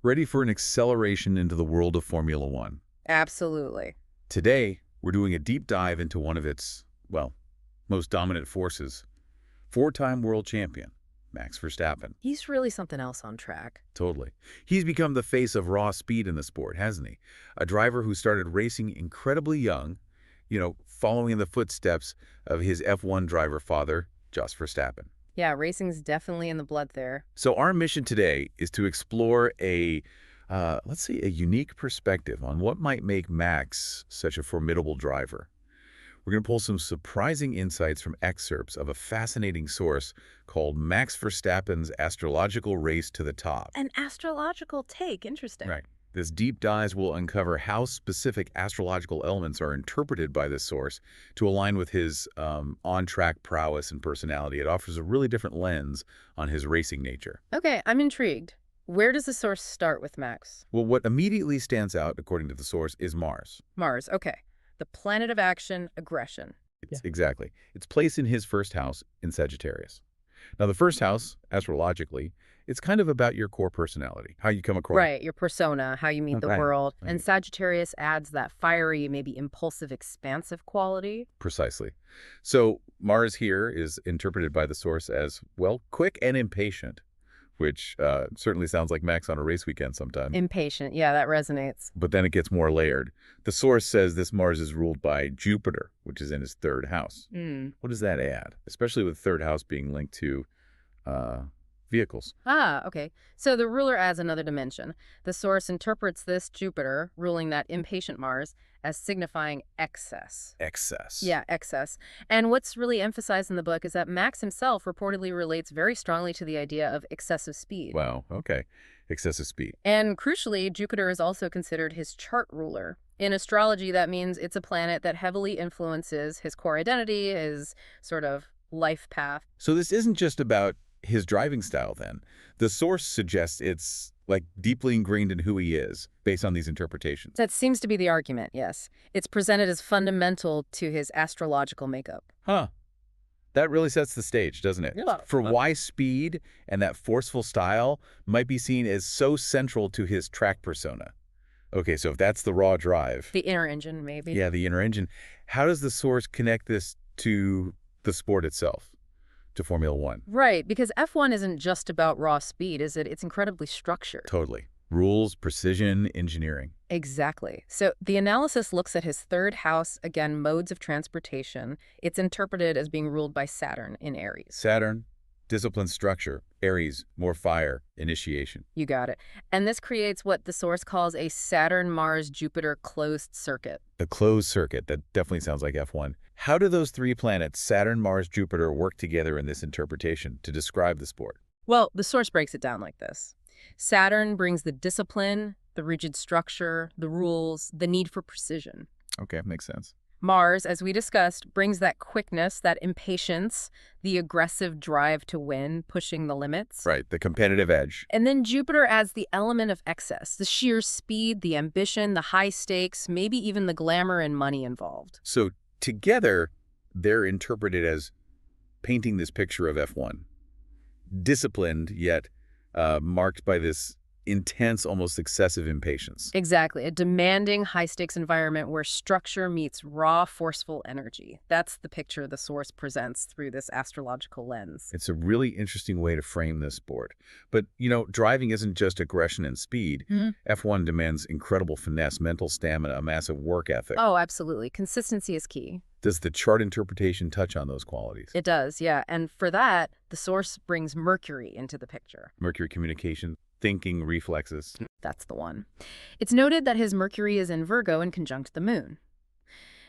Ready for an acceleration into the world of Formula One. Absolutely. Today, we're doing a deep dive into one of its, well, most dominant forces, four-time world champion, Max Verstappen. He's really something else on track. Totally. He's become the face of raw speed in the sport, hasn't he? A driver who started racing incredibly young, following in the footsteps of his F1 driver father, Jos Verstappen. Yeah, racing's definitely in the blood there. So our mission today is to explore let's say, a unique perspective on what might make Max such a formidable driver. We're going to pull some surprising insights from excerpts of a fascinating source called Max Verstappen's Astrological Race to the Top. An astrological take. Interesting. Right. This deep dive will uncover how specific astrological elements are interpreted by this source to align with his on-track prowess and personality. It offers a really different lens on his racing nature. Okay, I'm intrigued. Where does the source start with Max? Well, what immediately stands out, according to the source, is Mars. Mars, okay. The planet of action, aggression. Exactly. It's placed in his first house in Sagittarius. Now, the first house, astrologically, it's kind of about your core personality, how you come across. Right, your persona, how you meet the Right. world. Right. And Sagittarius adds that fiery, maybe impulsive, expansive quality. Precisely. So Mars here is interpreted by the source as, well, quick and impatient, which certainly sounds like Max on a race weekend sometime. Impatient, yeah, that resonates. But then it gets more layered. The source says this Mars is ruled by Jupiter, which is in his third house. What does that add? Especially with third house being linked to vehicles. Ah, okay. So the ruler adds another dimension. The source interprets this Jupiter, ruling that impatient Mars, as signifying excess. Excess. Yeah, excess. And what's really emphasized in the book is that Max himself reportedly relates very strongly to the idea of excessive speed. Wow, okay. Excessive speed. And crucially, Jupiter is also considered his chart ruler. In astrology, that means it's a planet that heavily influences his core identity, his sort of life path. So this isn't just about his driving style, then. The source suggests it's like deeply ingrained in who he is based on these interpretations. That seems to be the argument, yes. It's presented as fundamental to his astrological makeup. Huh. That really sets the stage, doesn't it? Yeah. For why speed and that forceful style might be seen as so central to his track persona. Okay, so if that's the raw drive. The inner engine, maybe. Yeah, the inner engine. How does the source connect this to the sport itself, to Formula One? Right, because F1 isn't just about raw speed, is it? It's incredibly structured. Totally. Rules, precision, engineering. Exactly. So the analysis looks at his third house, again, modes of transportation. It's interpreted as being ruled by Saturn in Aries. Saturn, discipline, structure. Aries, more fire, initiation. You got it. And this creates what the source calls a Saturn-Mars-Jupiter closed circuit. A closed circuit. That definitely sounds like F1. How do those three planets, Saturn, Mars, Jupiter, work together in this interpretation to describe the sport? Well, the source breaks it down like this. Saturn brings the discipline, the rigid structure, the rules, the need for precision. Okay, makes sense. Mars, as we discussed, brings that quickness, that impatience, the aggressive drive to win, pushing the limits. Right, the competitive edge. And then Jupiter adds the element of excess, the sheer speed, the ambition, the high stakes, maybe even the glamour and money involved. So together, they're interpreted as painting this picture of F1. Disciplined, yet marked by this intense, almost excessive impatience. Exactly. A demanding, high-stakes environment where structure meets raw, forceful energy. That's the picture the source presents through this astrological lens. It's a really interesting way to frame this sport. But, driving isn't just aggression and speed. F1 demands incredible finesse, mental stamina, a massive work ethic. Oh, absolutely. Consistency is key. Does the chart interpretation touch on those qualities? It does, yeah. And for that, the source brings Mercury into the picture. Mercury, communication, thinking, reflexes. That's the one. It's noted that his Mercury is in Virgo and conjunct the moon.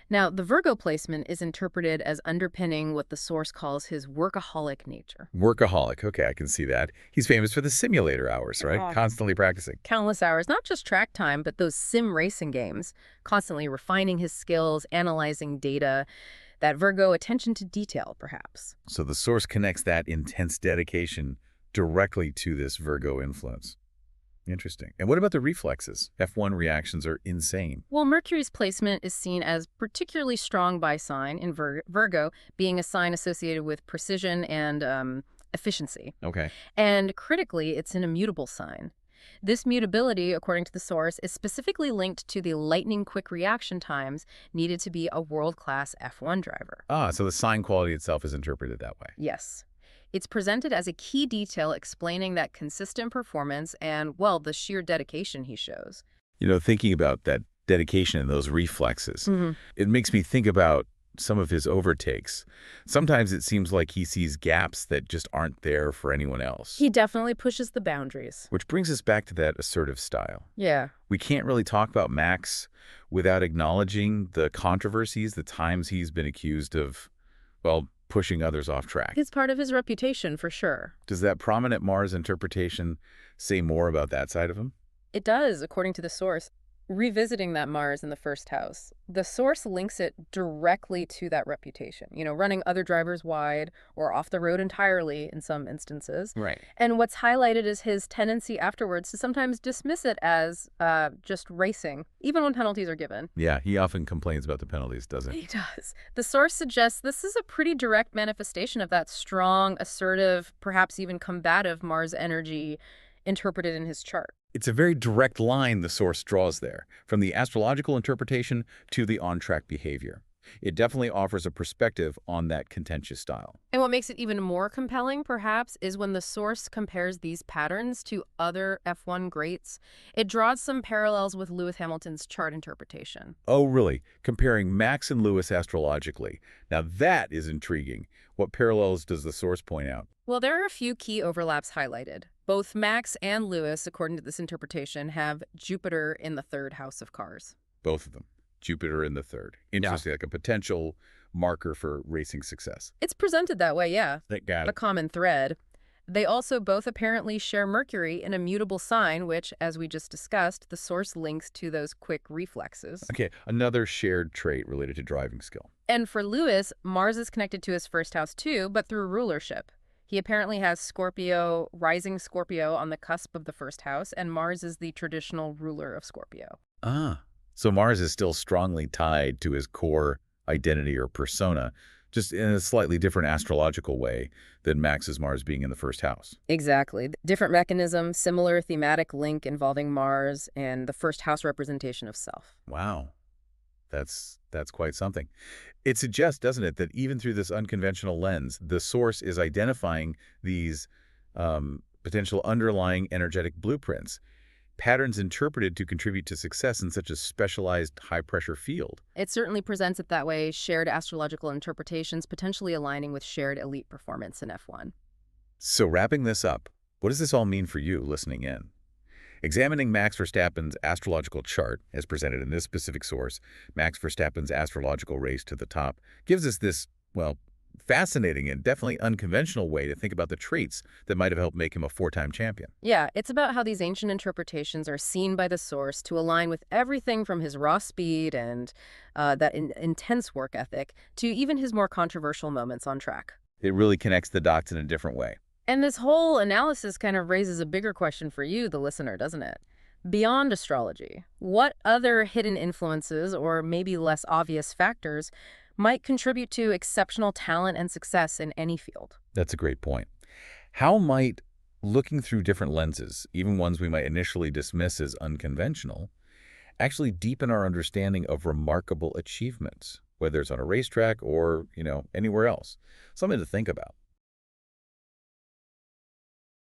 Now, the Virgo placement is interpreted as underpinning what the source calls his workaholic nature. Workaholic. Okay, I can see that. He's famous for the simulator hours, right? Oh. Constantly practicing. Countless hours, not just track time, but those sim racing games, constantly refining his skills, analyzing data, that Virgo attention to detail, perhaps. So the source connects that intense dedication directly to this Virgo influence. Interesting. And what about the reflexes? F1 reactions are insane. Well, Mercury's placement is seen as particularly strong by sign in Virgo, being a sign associated with precision and efficiency. Okay. And critically, it's an immutable sign. This mutability, according to the source, is specifically linked to the lightning-quick reaction times needed to be a world-class F1 driver. Ah, so the sign quality itself is interpreted that way. Yes. It's presented as a key detail explaining that consistent performance and, well, the sheer dedication he shows. Thinking about that dedication and those reflexes, Hmm. it makes me think about some of his overtakes. Sometimes it seems like he sees gaps that just aren't there for anyone else. He definitely pushes the boundaries. Which brings us back to that assertive style. Yeah. We can't really talk about Max without acknowledging the controversies, the times he's been accused of, well, pushing others off track. It's part of his reputation, for sure. Does that prominent Mars interpretation say more about that side of him? It does, according to the source. Revisiting that Mars in the first house, the source links it directly to that reputation, running other drivers wide or off the road entirely in some instances. Right. And what's highlighted is his tendency afterwards to sometimes dismiss it as just racing, even when penalties are given. Yeah, he often complains about the penalties, doesn't he? He does. The source suggests this is a pretty direct manifestation of that strong, assertive, perhaps even combative Mars energy interpreted in his chart. It's a very direct line the source draws there, from the astrological interpretation to the on-track behavior. It definitely offers a perspective on that contentious style. And what makes it even more compelling, perhaps, is when the source compares these patterns to other F1 greats. It draws some parallels with Lewis Hamilton's chart interpretation. Oh, really? Comparing Max and Lewis astrologically. Now that is intriguing. What parallels does the source point out? Well, there are a few key overlaps highlighted. Both Max and Lewis, according to this interpretation, have Jupiter in the third house of cars. Both of them. Jupiter in the third. Interesting, like a potential marker for racing success. It's presented that way, yeah. Got A it. common thread. They also both apparently share Mercury in a mutable sign, which, as we just discussed, the source links to those quick reflexes. Okay, another shared trait related to driving skill. And for Lewis, Mars is connected to his first house too, but through rulership. He apparently has Scorpio, rising Scorpio on the cusp of the first house, and Mars is the traditional ruler of Scorpio. Ah, so Mars is still strongly tied to his core identity or persona, just in a slightly different astrological way than Max's Mars being in the first house. Exactly. Different mechanism, similar thematic link involving Mars and the first house representation of self. Wow, that's quite something. It suggests, doesn't it, that even through this unconventional lens, the source is identifying these potential underlying energetic blueprints, patterns interpreted to contribute to success in such a specialized high-pressure field. It certainly presents it that way, shared astrological interpretations potentially aligning with shared elite performance in F1. So wrapping this up, what does this all mean for you listening in? Examining Max Verstappen's astrological chart, as presented in this specific source, Max Verstappen's astrological race to the top, gives us this, well, fascinating and definitely unconventional way to think about the traits that might have helped make him a four-time champion. Yeah, it's about how these ancient interpretations are seen by the source to align with everything from his raw speed and that intense work ethic to even his more controversial moments on track. It really connects the dots in a different way. And this whole analysis kind of raises a bigger question for you, the listener, doesn't it? Beyond astrology, what other hidden influences or maybe less obvious factors might contribute to exceptional talent and success in any field? That's a great point. How might looking through different lenses, even ones we might initially dismiss as unconventional, actually deepen our understanding of remarkable achievements, whether it's on a racetrack or, anywhere else? Something to think about.